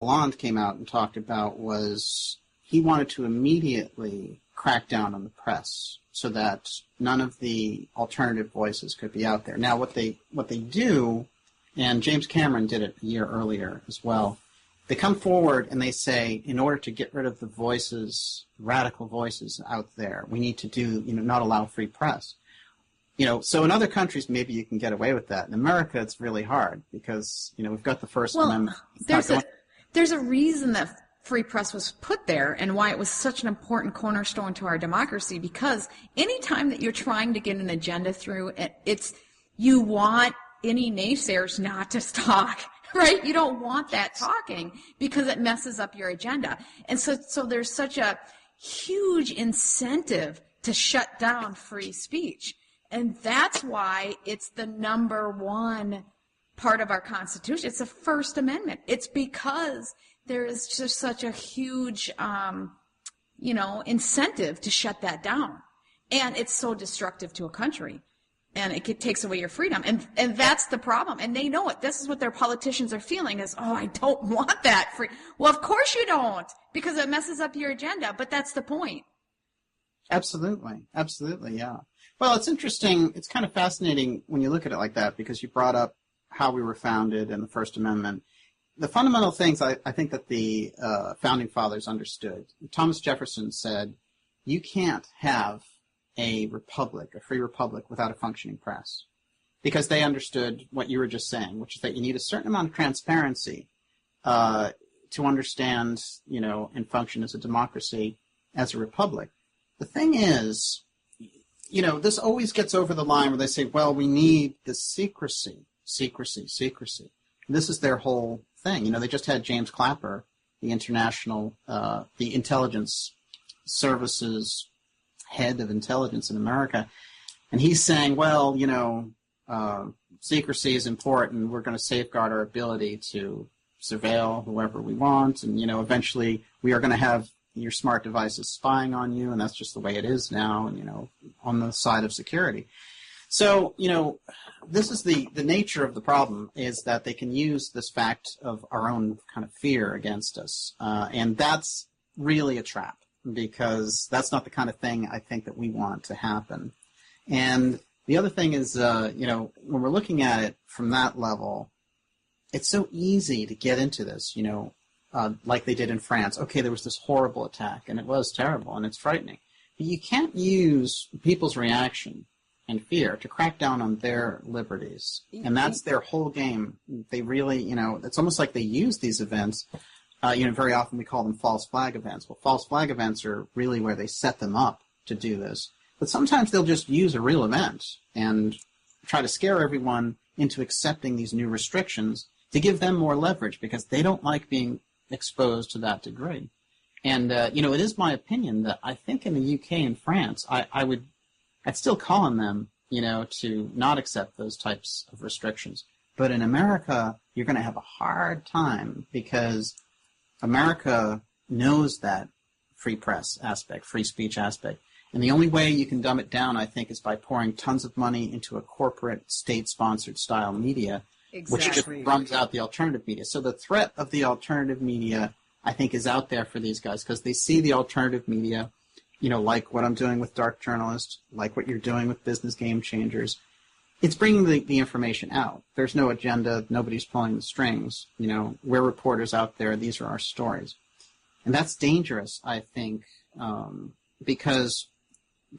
Hollande came out and talked about was he wanted to immediately crack down on the press so that none of the alternative voices could be out there. Now, what they do, and James Cameron did it a year earlier as well, they come forward and they say, in order to get rid of the voices, radical voices out there, we need to do, not allow free press. So in other countries, maybe you can get away with that. In America, it's really hard because, we've got the First Amendment. There's a reason that free press was put there and why it was such an important cornerstone to our democracy, because anytime that you're trying to get an agenda through, you want any naysayers not to talk, right? You don't want that talking because it messes up your agenda. And so there's such a huge incentive to shut down free speech. And that's why it's the number one part of our Constitution. It's the First Amendment. It's because there is just such a huge, incentive to shut that down. And it's so destructive to a country. And it takes away your freedom. And that's the problem. And they know it. This is what their politicians are feeling is, I don't want that free. Well, of course you don't, because it messes up your agenda. But that's the point. Absolutely. Absolutely, yeah. Well, it's interesting. It's kind of fascinating when you look at it like that, because you brought up how we were founded and the First Amendment. The fundamental things I think that the Founding Fathers understood. Thomas Jefferson said, you can't have a republic, a free republic, without a functioning press. Because they understood what you were just saying, which is that you need a certain amount of transparency to understand, and function as a democracy, as a republic. The thing is, this always gets over the line where they say, well, we need the secrecy. This is their whole thing. They just had James Clapper, the the intelligence services head of intelligence in America, and he's saying, well, secrecy is important. We're going to safeguard our ability to surveil whoever we want, and, eventually we are going to have your smart devices spying on you, and that's just the way it is now, and, on the side of security. So, this is the nature of the problem, is that they can use this fact of our own kind of fear against us. And that's really a trap, because that's not the kind of thing I think that we want to happen. And the other thing is, when we're looking at it from that level, it's so easy to get into this, like they did in France. Okay, there was this horrible attack, and it was terrible, and it's frightening. But you can't use people's reaction and fear to crack down on their liberties. And that's their whole game. They really, it's almost like they use these events. Very often we call them false flag events. Well, false flag events are really where they set them up to do this. But sometimes they'll just use a real event and try to scare everyone into accepting these new restrictions to give them more leverage, because they don't like being exposed to that degree. And, it is my opinion that I think in the UK and France, I'd still call on them, to not accept those types of restrictions. But in America, you're going to have a hard time, because America knows that free press aspect, free speech aspect. And the only way you can dumb it down, I think, is by pouring tons of money into a corporate, state-sponsored style media, which just runs out the alternative media. So the threat of the alternative media, I think, is out there for these guys, because they see the alternative media, like what I'm doing with Dark Journalist, like what you're doing with Business Game Changers. It's bringing the information out. There's no agenda. Nobody's pulling the strings. We're reporters out there. These are our stories. And that's dangerous, I think, because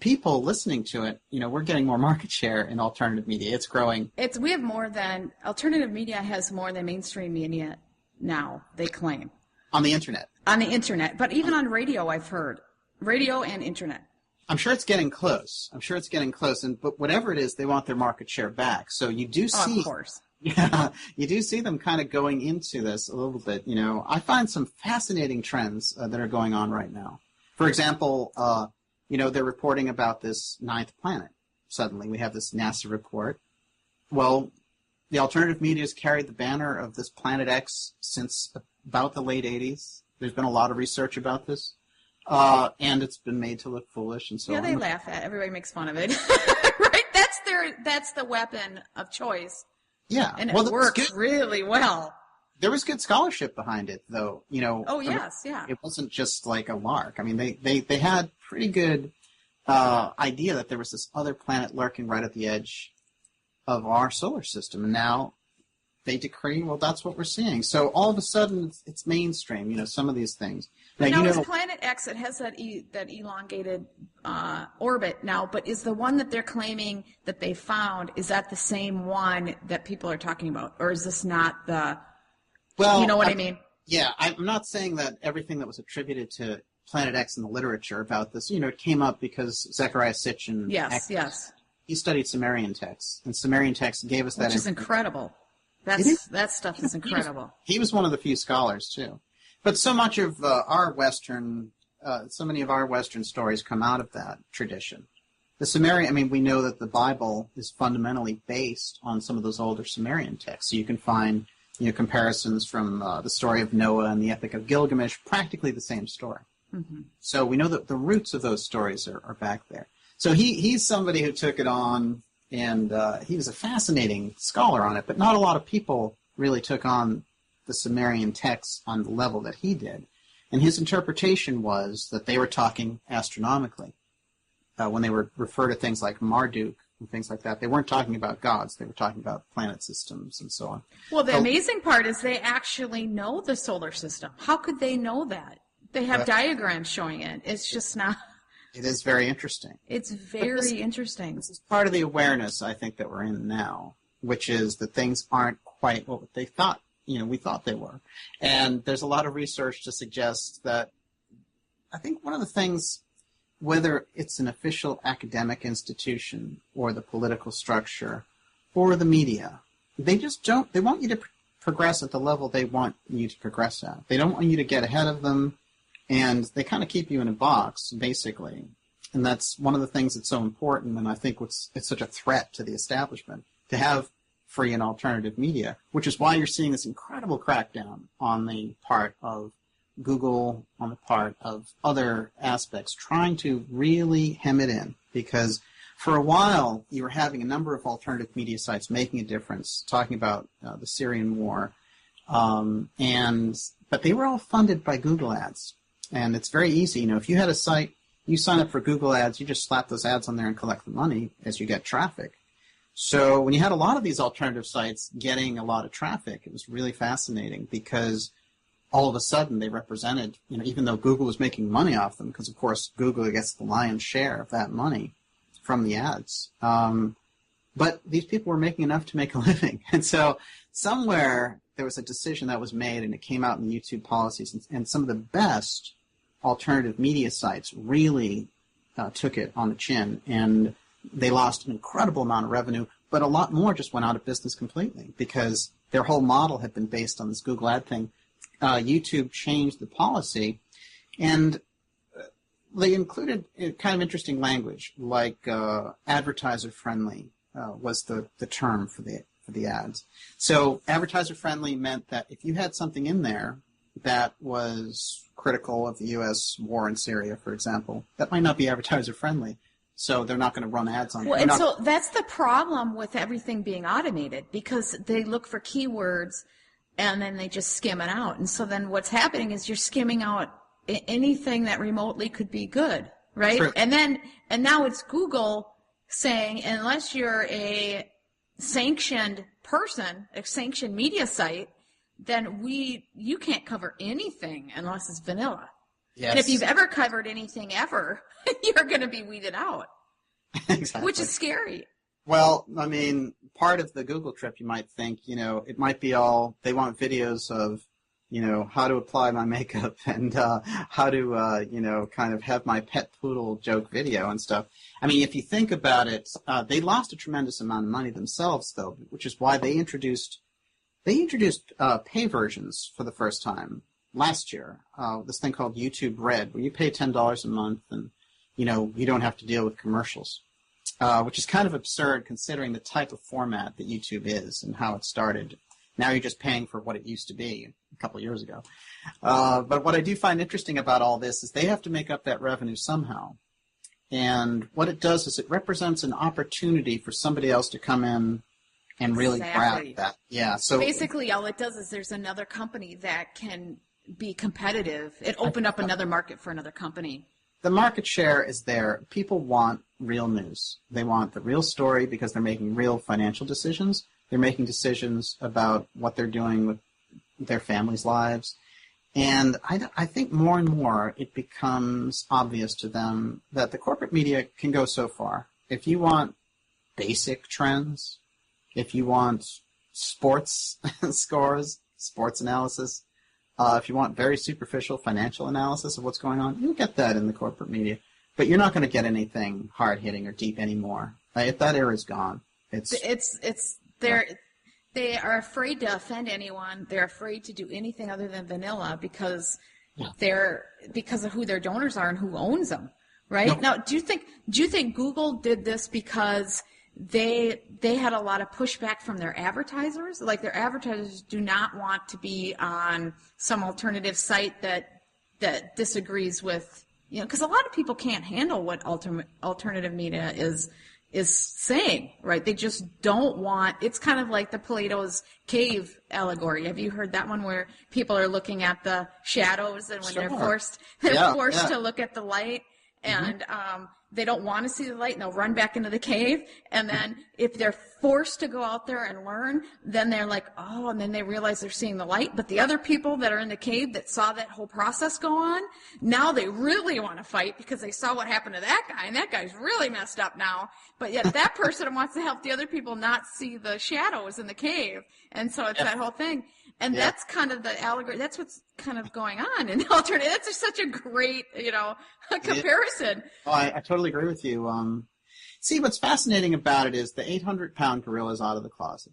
people listening to it, we're getting more market share in alternative media. It's growing. Alternative media has more than mainstream media now, they claim. On the Internet. On the Internet. But even on radio, I've heard. Radio and Internet. I'm sure it's getting close. But whatever it is, they want their market share back. So you do see, of course. Yeah, you do see them kind of going into this a little bit. I find some fascinating trends that are going on right now. For example, they're reporting about this ninth planet. Suddenly, we have this NASA report. Well, the alternative media has carried the banner of this Planet X since about the late 80s. There's been a lot of research about this. And it's been made to look foolish and so on. Yeah, they laugh at it. Everybody makes fun of it. Right? That's the weapon of choice. Yeah. And it works really well. There was good scholarship behind it, though. Oh, yes, yeah. It wasn't just like a lark. I mean, they had pretty good idea that there was this other planet lurking right at the edge of our solar system, and now they decree, well, that's what we're seeing. So all of a sudden, it's mainstream. Some of these things. Now it's Planet X. It has that elongated orbit now, but is the one that they're claiming that they found, is that the same one that people are talking about, or is this not the? Well, you know what I mean? Yeah, I'm not saying that everything that was attributed to Planet X in the literature about this, it came up because Zecharia Sitchin. Yes. He studied Sumerian texts, and Sumerian texts gave us that. Which is incredible. That stuff is incredible. He was one of the few scholars too, but so much of so many of our Western stories come out of that tradition. The Sumerian, we know that the Bible is fundamentally based on some of those older Sumerian texts. So you can find, comparisons from the story of Noah and the Epic of Gilgamesh, practically the same story. Mm-hmm. So we know that the roots of those stories are back there. So he's somebody who took it on, and he was a fascinating scholar on it, but not a lot of people really took on the Sumerian texts on the level that he did. And his interpretation was that they were talking astronomically. When they were refer to things like Marduk and things like that, they weren't talking about gods. They were talking about planet systems and so on. Well, the amazing part is they actually know the solar system. How could they know that? They have diagrams showing it. It's just not... It is very interesting. It's very interesting. This is part of the awareness, I think, that we're in now, which is that things aren't quite what they thought, we thought they were. And there's a lot of research to suggest that I think one of the things, whether it's an official academic institution or the political structure or the media, they just don't, they want you to progress at the level they want you to progress at. They don't want you to get ahead of them. And they kind of keep you in a box, basically. And that's one of the things that's so important, and I think it's such a threat to the establishment, to have free and alternative media, which is why you're seeing this incredible crackdown on the part of Google, on the part of other aspects, trying to really hem it in. Because for a while, you were having a number of alternative media sites making a difference, talking about the Syrian war, but they were all funded by Google ads. And it's very easy. If you had a site, you sign up for Google ads, you just slap those ads on there and collect the money as you get traffic. So when you had a lot of these alternative sites getting a lot of traffic, it was really fascinating because all of a sudden they represented, even though Google was making money off them, because of course Google gets the lion's share of that money from the ads. But these people were making enough to make a living. And so somewhere there was a decision that was made, and it came out in the YouTube policies, and some of the best alternative media sites really took it on the chin, and they lost an incredible amount of revenue, but a lot more just went out of business completely because their whole model had been based on this Google ad thing. YouTube changed the policy, and they included kind of interesting language, like advertiser-friendly was the term for the ads. So advertiser-friendly meant that if you had something in there that was critical of the U.S. war in Syria, for example, that might not be advertiser-friendly. So they're not going to run ads on it. Well, and so that's the problem with everything being automated, because they look for keywords and then they just skim it out. And so then what's happening is you're skimming out anything that remotely could be good, right? True. And now it's Google saying, unless you're a sanctioned person, a sanctioned media site, then you can't cover anything unless it's vanilla. Yes. And if you've ever covered anything ever, you're going to be weeded out. Exactly. Which is scary. Well, I mean, part of the Google trip, you might think, it might be all, they want videos of, how to apply my makeup and how to, kind of have my pet poodle joke video and stuff. I mean, if you think about it, they lost a tremendous amount of money themselves, though, which is why they introduced pay versions for the first time last year, this thing called YouTube Red, where you pay $10 a month and, you don't have to deal with commercials, which is kind of absurd considering the type of format that YouTube is and how it started. Now you're just paying for what it used to be a couple of years ago. But what I do find interesting about all this is they have to make up that revenue somehow. And what it does is it represents an opportunity for somebody else to come in and really grab that. Yeah. So basically, all it does is there's another company that can be competitive. It opened up another market for another company. The market share is there. People want real news. They want the real story because they're making real financial decisions. They're making decisions about what they're doing with their families' lives. And I think more and more it becomes obvious to them that the corporate media can go so far. If you want basic trends, if you want sports scores, sports analysis, if you want very superficial financial analysis of what's going on, you'll get that in the corporate media. But you're not going to get anything hard-hitting or deep anymore. If that era is gone, they are afraid to offend anyone. They're afraid to do anything other than vanilla because because of who their donors are and who owns them, right? No. Now, do you think Google did this because they had a lot of pushback from their advertisers? Like, their advertisers do not want to be on some alternative site that disagrees with, because a lot of people can't handle what alternative media is saying, right? They just don't want. It's kind of like the Plato's cave allegory. Have you heard that one where people are looking at the shadows and when they're forced to look at the light and they don't want to see the light and they'll run back into the cave, and then if they're forced to go out there and learn, then they're like, oh, and then they realize they're seeing the light, but the other people that are in the cave that saw that whole process go on, now they really want to fight because they saw what happened to that guy, and that guy's really messed up now, but yet that person wants to help the other people not see the shadows in the cave, and so it's that whole thing. And that's kind of the allegory. That's what's kind of going on in the alternative. That's just such a great, comparison. Oh, I totally agree with you. See, what's fascinating about it is the 800-pound gorilla is out of the closet.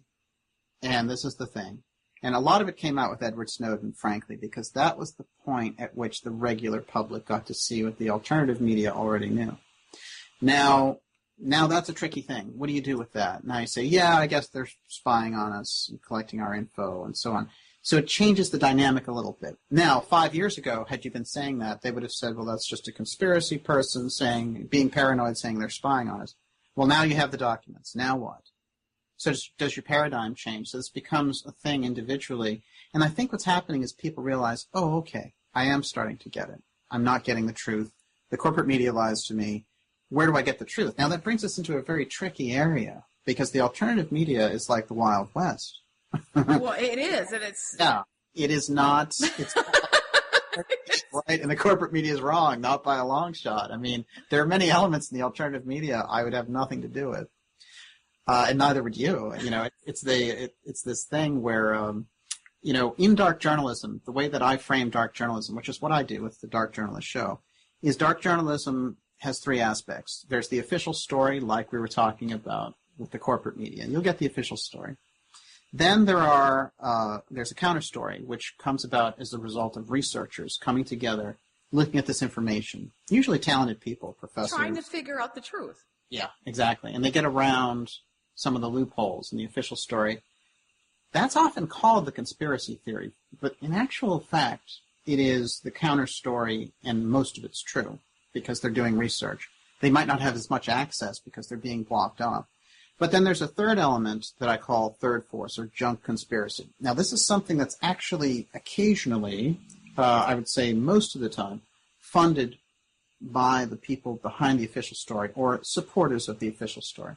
And this is the thing. And a lot of it came out with Edward Snowden, frankly, because that was the point at which the regular public got to see what the alternative media already knew. Now that's a tricky thing. What do you do with that? Now you say, yeah, I guess they're spying on us and collecting our info and so on. So it changes the dynamic a little bit. Now, 5 years ago, had you been saying that, they would have said, well, that's just a conspiracy person being paranoid, saying they're spying on us. Well, now you have the documents. Now what? So does your paradigm change? So this becomes a thing individually. And I think what's happening is people realize, oh, okay, I am starting to get it. I'm not getting the truth. The corporate media lies to me. Where do I get the truth? Now, that brings us into a very tricky area because the alternative media is like the Wild West. Well, it is, and it's... Yeah, it is not... It's right, and the corporate media is wrong, not by a long shot. I mean, there are many elements in the alternative media I would have nothing to do with, and neither would you. It's this thing where, in dark journalism, the way that I frame dark journalism, which is what I do with the Dark Journalist show, is dark journalism has three aspects. There's the official story, like we were talking about with the corporate media, and you'll get the official story. Then there's a counter story, which comes about as a result of researchers coming together, looking at this information, usually talented people, professors. Trying to figure out the truth. Yeah, exactly. And they get around some of the loopholes in the official story. That's often called the conspiracy theory, but in actual fact, it is the counter story, and most of it's true, because they're doing research. They might not have as much access because they're being blocked off. But then there's a third element that I call third force, or junk conspiracy. Now, this is something that's actually occasionally, I would say most of the time, funded by the people behind the official story or supporters of the official story.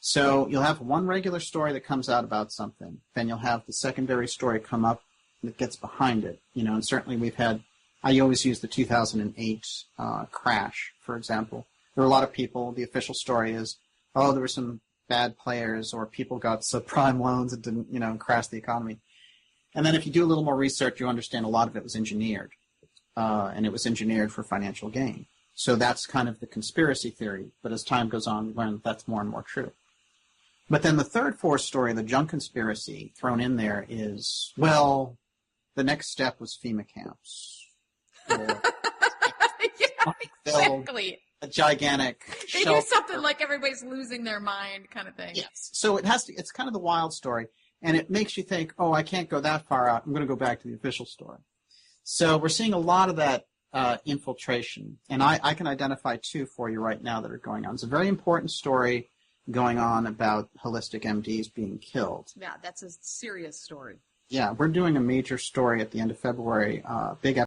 So you'll have one regular story that comes out about something. Then you'll have the secondary story come up that gets behind it. And certainly I always use the 2008 crash, for example. There were a lot of people, the official story is, there were some bad players or people got subprime loans and didn't, crash the economy. And then if you do a little more research, you understand a lot of it was engineered. And it was engineered for financial gain. So that's kind of the conspiracy theory. But as time goes on, we learn that's more and more true. But then the third force story, the junk conspiracy thrown in there is, well, the next step was FEMA camps. Yeah, exactly. A gigantic They shelter. do something like everybody's losing their mind kind of thing. Yes. So it's kind of the wild story, and it makes you think, I can't go that far out. I'm going to go back to the official story. So we're seeing a lot of that infiltration, and I can identify two for you right now that are going on. It's a very important story going on about holistic MDs being killed. Yeah, that's a serious story. Yeah, we're doing a major story at the end of February, big